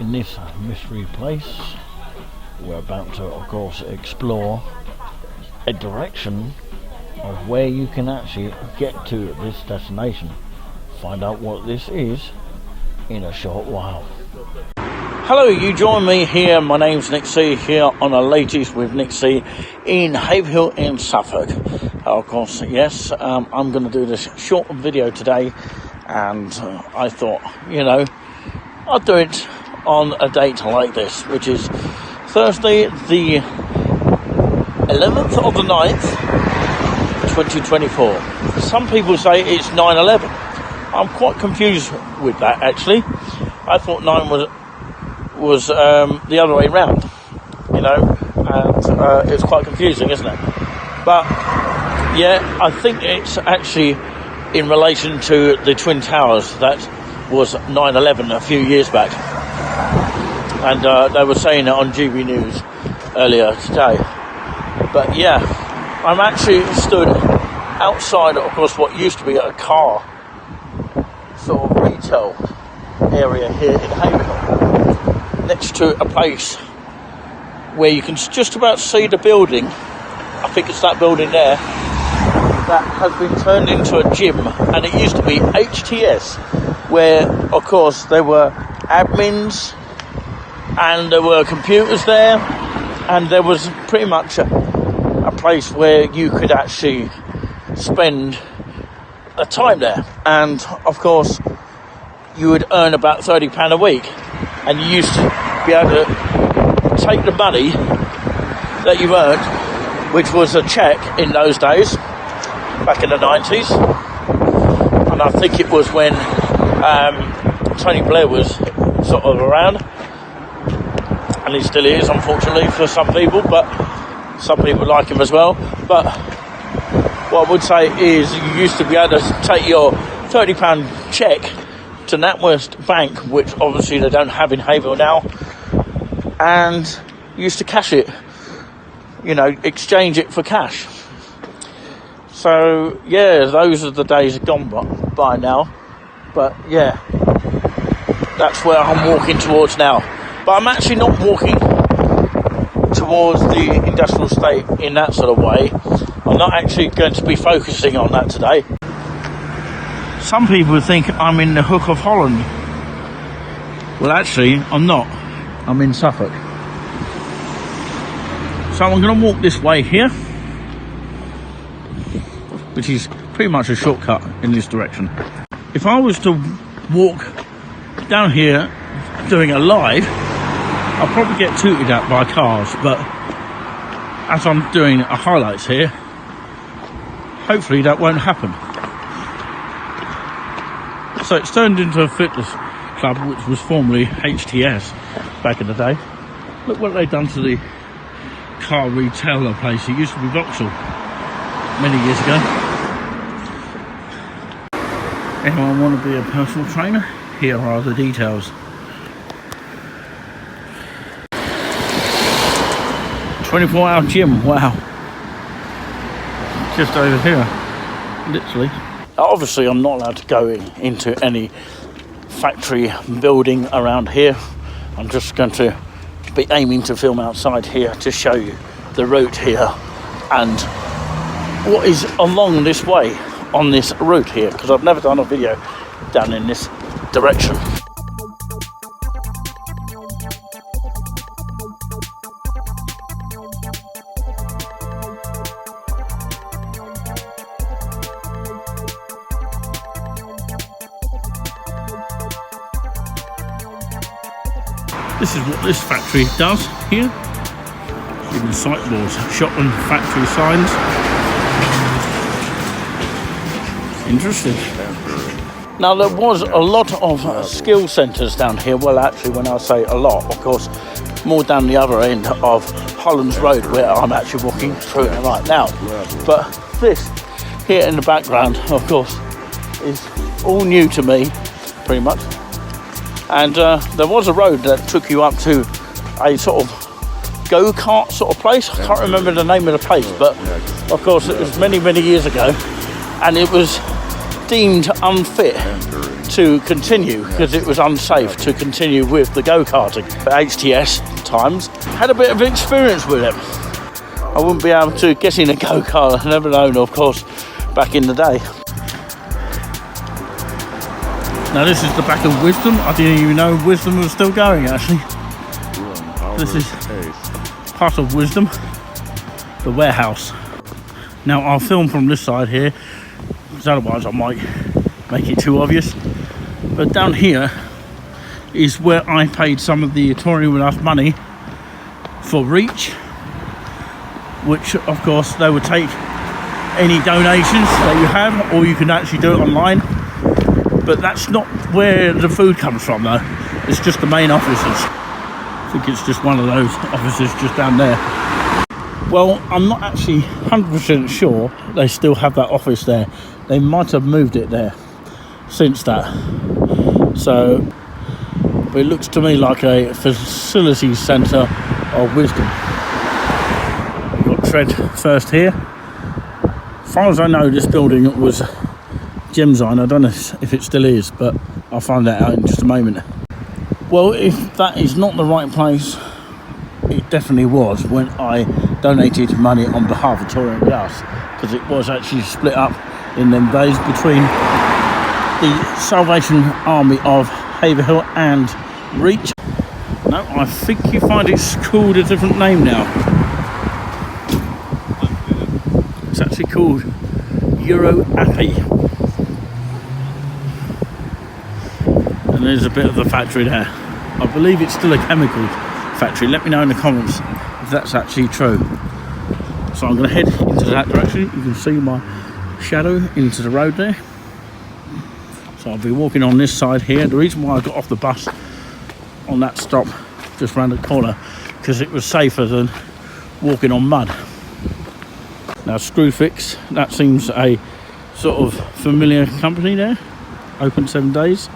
in this mystery place. We're about to, of course, explore a direction of where you can actually get to this destination. Find out what this is in a short while. Hello, you join me here. My name's Nick C here on the latest with Nick C in Haverhill in Suffolk. Of course, yes, I'm going to do this short video today, and I thought, you know, I'll do it on a date like this, which is Thursday the 11th of the 9th 2024. Some people say it's 9/11. I'm quite confused with that, actually. I thought 9 was the other way round, you know, and it's quite confusing, isn't it? But yeah, I think it's actually in relation to the Twin Towers. That was 9/11 a few years back, and they were saying it on GB News earlier today. But yeah, I'm actually stood outside, of course, what used to be a car sort of retail area here in Haverhill, next to a place where you can just about see the building. I think it's that building there that has been turned into a gym, and it used to be HTS, where of course there were admins and there were computers there, and there was pretty much a place where you could actually spend a time there, and of course you would earn about £30 a week, and you used to be able to take the money that you earned, which was a cheque in those days, back in the 90s, and I think it was when Tony Blair was sort of around, and he still is, unfortunately, for some people, but some people like him as well. But what I would say is you used to be able to take your £30 cheque to NatWest Bank, which obviously they don't have in Haverhill now, and you used to cash it, you know, exchange it for cash. So yeah, those are the days gone by now. But yeah, that's where I'm walking towards now. But I'm actually not walking towards the industrial estate in that sort of way. I'm not actually going to be focusing on that today. Some people think I'm in the Hook of Holland. Well, actually, I'm not. I'm in Suffolk. So I'm going to walk this way here, which is pretty much a shortcut in this direction. If I was to walk down here doing a live, I'll probably get tooted at by cars, but as I'm doing a highlights here, hopefully that won't happen. So it's turned into a fitness club, which was formerly HTS back in the day. Look what they've done to the car retailer place. It used to be Vauxhall many years ago. Anyone want to be a personal trainer? Here are the details. 24-hour gym, wow. Just over here, literally. Obviously, I'm not allowed to go into any factory building around here. I'm just going to be aiming to film outside here to show you the route here and what is along this way on this route here, because I've never done a video down in this direction. This is what this factory does here. Even site boards, shop and factory signs. Interesting. Now there was a lot of skill centres down here. Well, actually, when I say a lot, of course, more down the other end of Hollands Road, where I'm actually walking through it right now. But this here in the background, of course, is all new to me, pretty much. And there was a road that took you up to a sort of go-kart sort of place. I can't remember the name of the place, but of course it was many years ago, and it was deemed unfit to continue because it was unsafe to continue with the go-karting. But HTS times had a bit of experience with it. I wouldn't be able to get in a go-kart, I've never known, of course, back in the day. Now this is the back of Wisdom. I didn't even know Wisdom was still going actually. This is part of Wisdom, the warehouse. Now I'll film from this side here, because otherwise I might make it too obvious. But down here is where I paid some of the touring with us money for Reach, which of course they would take any donations that you have, or you can actually do it online. But that's not where the food comes from though, it's just the main offices. I think it's just one of those offices just down there. Well, I'm not actually 100% sure they still have that office there. They might have moved it there since that. So it looks to me like a facilities centre of Wisdom. We've got Tread first here. As far as I know, this building was Gemzine. I don't know if it still is, but I'll find that out in just a moment. Well, if that is not the right place, it definitely was when I donated money on behalf of Touring with Us, because it was actually split up in them days between the Salvation Army of Haverhill and Reach. No, I think you find it's called a different name now. It's actually called Euro Appy. And there's a bit of the factory there. I believe it's still a chemical factory. Let me know in the comments if that's actually true. So I'm going to head into that direction. You can see my shadow into the road there. So I'll be walking on this side here. The reason why I got off the bus on that stop just round the corner, because it was safer than walking on mud. Now Screwfix, that seems a sort of familiar company there, open 7 days.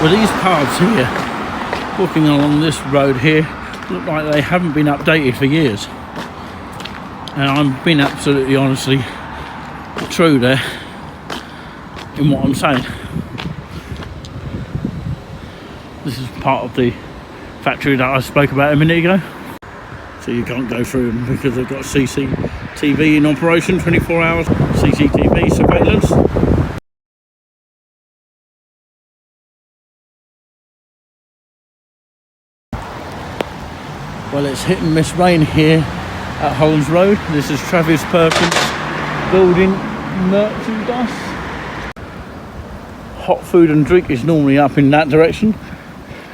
Well, these paths here, walking along this road here, look like they haven't been updated for years. And I'm being absolutely honestly true there in what I'm saying. This is part of the factory that I spoke about a minute ago. So you can't go through them because they've got CCTV in operation, 24 hours CCTV surveillance. Well, it's hit and miss rain here at Hollands Road. This is Travis Perkins Building Merchandise. Hot food and drink is normally up in that direction.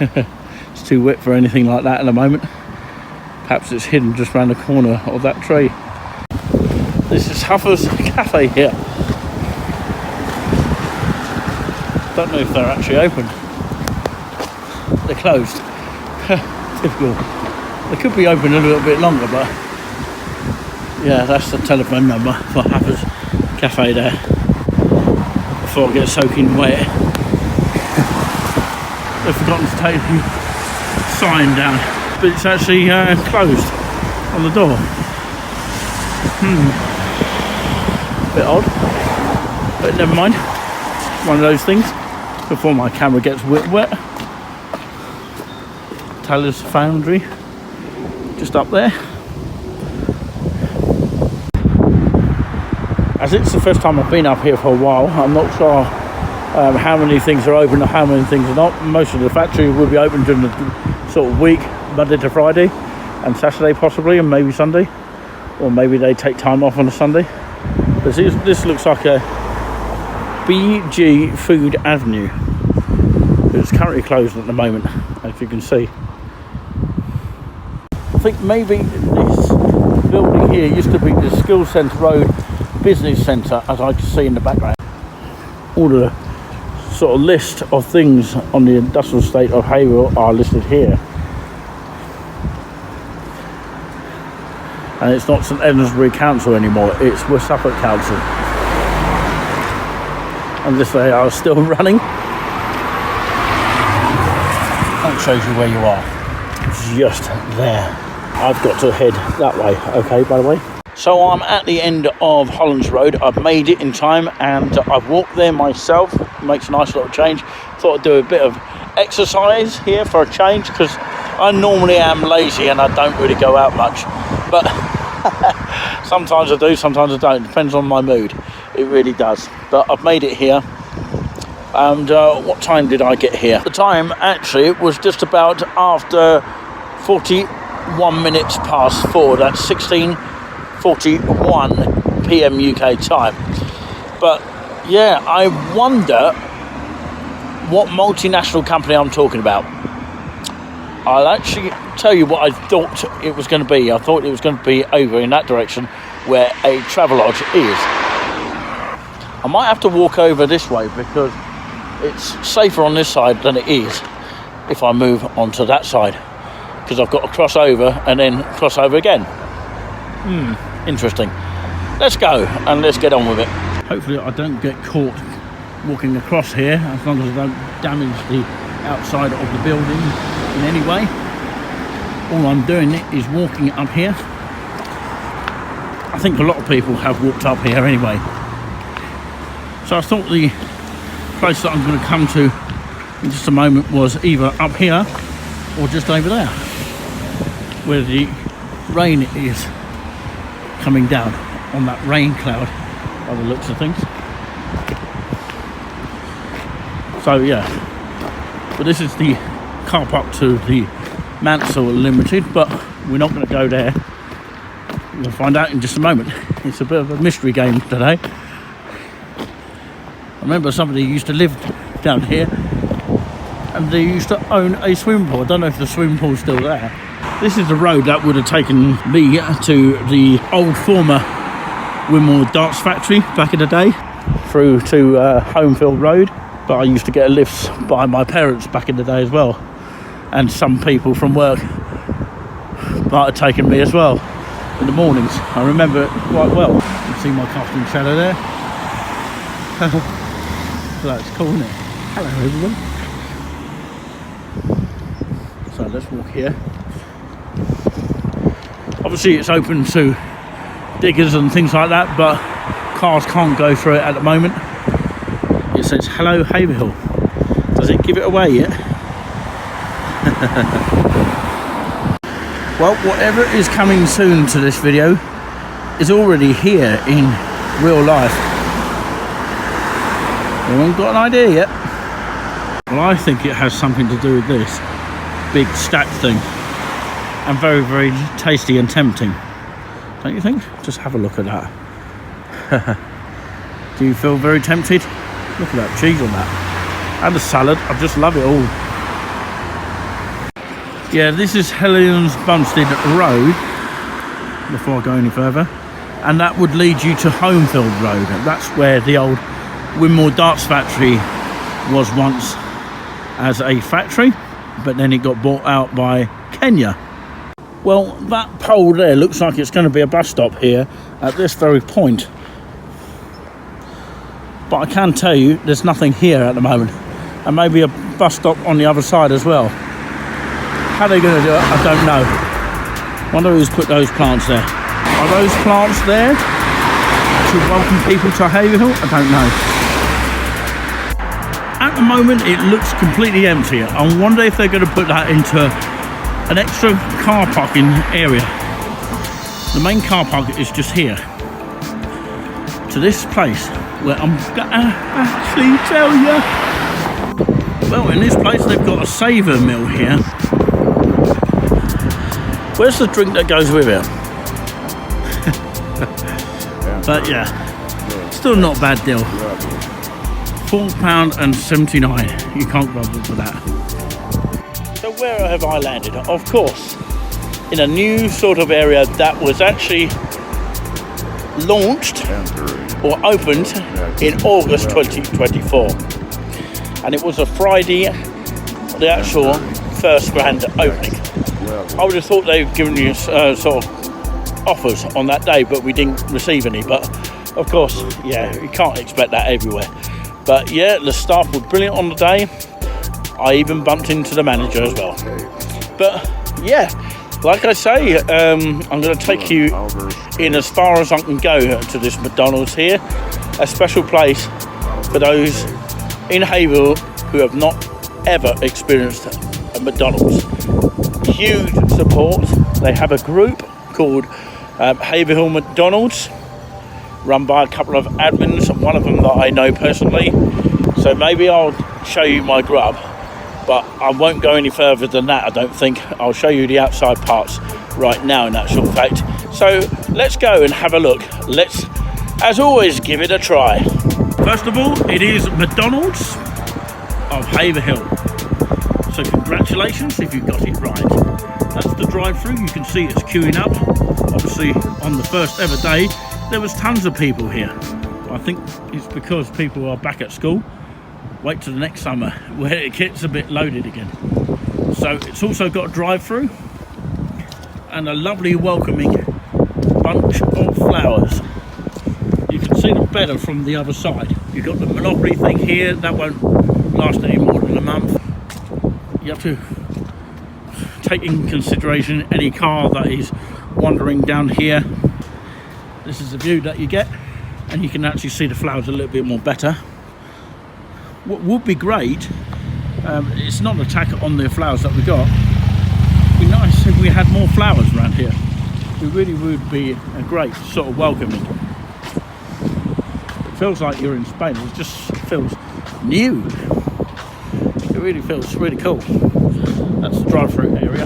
It's too wet for anything like that at the moment. Perhaps it's hidden just around the corner of that tree. This is Huffer's Cafe here. Don't know if they're actually open. They're closed. Typical. They could be open a little bit longer, but yeah, that's the telephone number for Huffer's Cafe there. Before I get soaking wet. They've forgotten to take the sign down, but it's actually closed on the door. Bit odd, but never mind. One of those things. Before my camera gets wet. Taylor's Foundry, just up there. As it's the first time I've been up here for a while, I'm not sure how many things are open or how many things are not. Most of the factory will be open during the sort of week, Monday to Friday, and Saturday possibly, and maybe Sunday, or maybe they take time off on a Sunday. But this looks like a BG Food Avenue. It's currently closed at the moment, as you can see. I think maybe this building here used to be the Skills Centre Road Business Centre, as I can see in the background. All the sort of list of things on the industrial estate of Haverhill are listed here. And it's not St Edmundsbury Council anymore, it's West Suffolk Council. And this they are still running. That shows you where you are. It's just there. I've got to head that way, okay, by the way. So I'm at the end of Hollands Road. I've made it in time and I've walked there myself. Makes a nice little change. Thought I'd do a bit of exercise here for a change, because I normally am lazy and I don't really go out much. But sometimes I do, sometimes I don't. Depends on my mood. It really does. But I've made it here. And what time did I get here? The time actually was just about after 41 minutes past 4. That's 16:41 p.m. UK time. But yeah, I wonder what multinational company I'm talking about. I'll actually tell you what I thought it was going to be. I thought it was going to be over in that direction where a Travelodge is. I might have to walk over this way because it's safer on this side than it is if I move onto that side, because I've got to cross over and then cross over again. Interesting. Let's go and let's get on with it. Hopefully I don't get caught walking across here, as long as I don't damage the outside of the building in any way. All I'm doing is walking up here. I think a lot of people have walked up here anyway. So I thought the place that I'm going to come to in just a moment was either up here or just over there, where the rain is coming down on that rain cloud by the looks of things. So yeah, but this is the car park to the Mansell Limited, but we're not going to go there. We'll find out in just a moment. It's a bit of a mystery game today. I remember somebody used to live down here and they used to own a swimming pool. I don't know if the swimming pool's still there. This is the road that would have taken me to the old former Wimbledon Darts Factory back in the day, through to Homefield Road. But I used to get lifts by my parents back in the day as well, and some people from work might have taken me as well in the mornings. I remember it quite well. You can see my costume shadow there. So that's cool, isn't it? Hello everyone. So let's walk here. Obviously it's open to diggers and things like that, but cars can't go through it at the moment. It says hello Haverhill. Does it give it away yet? Well, whatever is coming soon to this video is already here in real life. Anyone got an idea yet? Well, I think it has something to do with this big stack thing, and very, very tasty and tempting. Don't you think? Just have a look at that. Do you feel very tempted? Look at that cheese on that, and the salad. I just love it all. Yeah, this is Helens Bunstead Road, before I go any further, and that would lead you to Homefield Road. That's where the old Wimbledon Darts Factory was once as a factory, but then it got bought out by Kenya. Well, that pole there looks like it's going to be a bus stop here at this very point. But I can tell you there's nothing here at the moment, and maybe a bus stop on the other side as well. How they're going to do it, I don't know. Wonder who's put those plants there. Are those plants there to welcome people to Haverhill? I don't know. At the moment it looks completely empty. I wonder if they're going to put that into an extra car parking area. The main car park is just here. To this place where I'm gonna actually tell you. Well, in this place they've got a Savour Mill here. Where's the drink that goes with it? But yeah, still not a bad deal. £4.79. You can't grumble for that. So where have I landed? Of course, in a new sort of area that was actually launched or opened in August 2024. And it was a Friday, the actual first grand opening. I would have thought they'd given you sort of offers on that day, but we didn't receive any. But of course, yeah, you can't expect that everywhere. But yeah, the staff were brilliant on the day. I even bumped into the manager as well. But yeah, Like I say, I'm going to take you in as far as I can go to this McDonald's here. A special place for those in Haverhill who have not ever experienced a McDonald's. Huge support. They have a group called Haverhill McDonald's, run by a couple of admins, one of them that I know personally. So maybe I'll show you my grub, but I won't go any further than that, I don't think. I'll show you the outside parts right now in actual fact. So let's go and have a look. Let's, as always, give it a try. First of all, it is McDonald's of Haverhill. So congratulations if you got it right. That's the drive-through. You can see it's queuing up. Obviously, on the first ever day, there was tons of people here. I think it's because people are back at school. Wait till the next summer where it gets a bit loaded again. So it's also got a drive-through and a lovely welcoming bunch of flowers. You can see them better from the other side. You've got the Monopoly thing here. That won't last any more than a month. You have to take in consideration any car that is wandering down here. This is the view that you get, and you can actually see the flowers a little bit more better. What would be great, it's not an attack on the flowers that we got. It'd be nice if we had more flowers around here. It really would be a great sort of welcoming. It feels like you're in Spain. It just feels new. It really feels really cool. That's the drive-through area.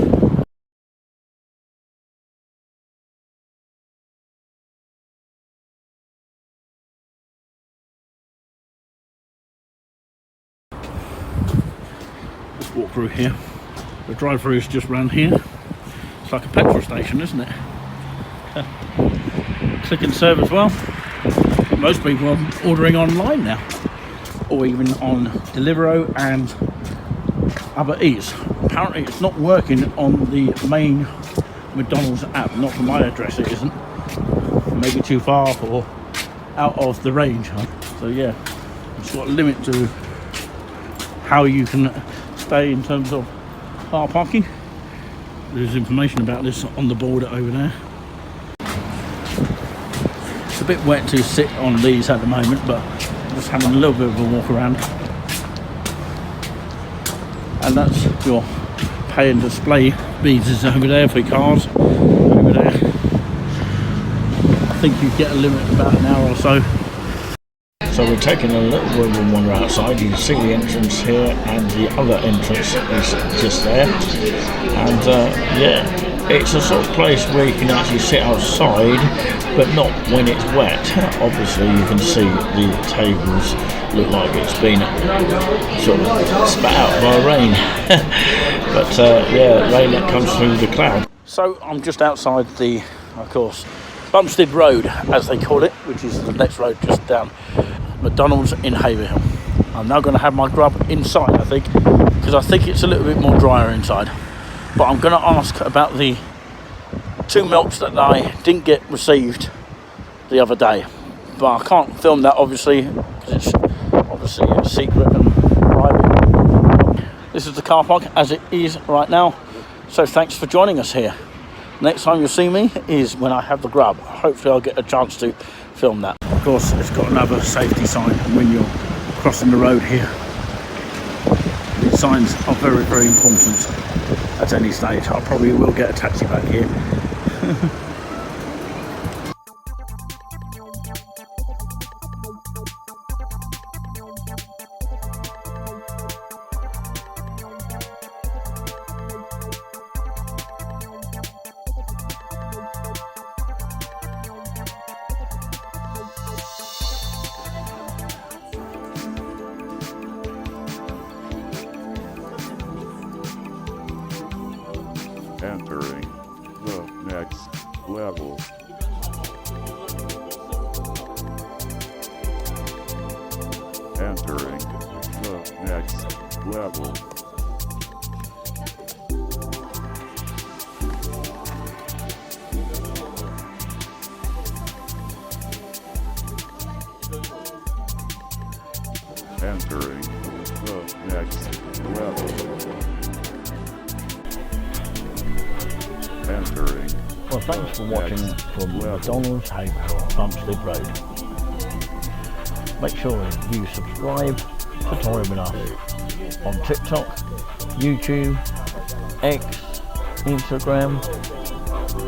Let's walk through here. The drive-through is just round here. It's like a petrol station, isn't it? Click and serve as well. Most people are ordering online now, or even on Deliveroo and Uber Eats. Apparently it's not working on the main McDonald's app. Not for my address it isn't. Maybe too far or out of the range. So yeah, it's got a limit to how you can stay in terms of car parking. There's information about this on the board over there. It's a bit wet to sit on these at the moment, but I'm just having a little bit of a walk around. And that's your pay and display beads over there for cars. Over there. I think you get a limit of about an hour or so. So we're taking a little bit of a wander outside. You can see the entrance here, and the other entrance is just there. And yeah, it's a sort of place where you can actually sit outside, but not when it's wet. Obviously you can see the tables look like it's been sort of spat out by rain. But yeah, rain that comes through the cloud. So I'm just outside the, of course, Bumstead Road, as they call it, which is the next road just down. McDonald's in Haverhill. I'm now going to have my grub inside, I think, because I think it's a little bit more drier inside. But I'm going to ask about the 2 milks that I didn't get received the other day. But I can't film that, obviously, because it's obviously a secret and private. This is the car park as it is right now. So thanks for joining us here. Next time you'll see me is when I have the grub. Hopefully I'll get a chance to film that. Of course, it's got another safety sign when you're crossing the road here. These signs are very, very important at any stage. I probably will get a taxi back here. Entering the next level. Entering the next level. Entering the next level. Entering. Well, thanks for watching from McDonald's Haverhill, Bumpstead Road. Make sure you subscribe to Touring With Us on TikTok, YouTube, X, Instagram,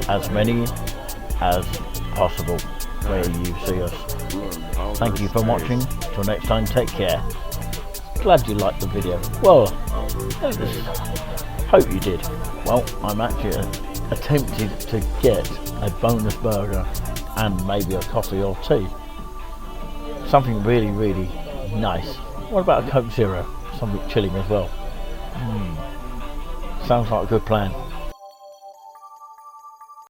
as many as possible where you see us. Thank you for watching. Till next time, take care. Glad you liked the video. Well, hope you did. Well, I'm actually attempted to get a bonus burger and maybe a coffee or tea. Something really, really nice. What about a Coke Zero? Something chilling as well. Sounds like a good plan.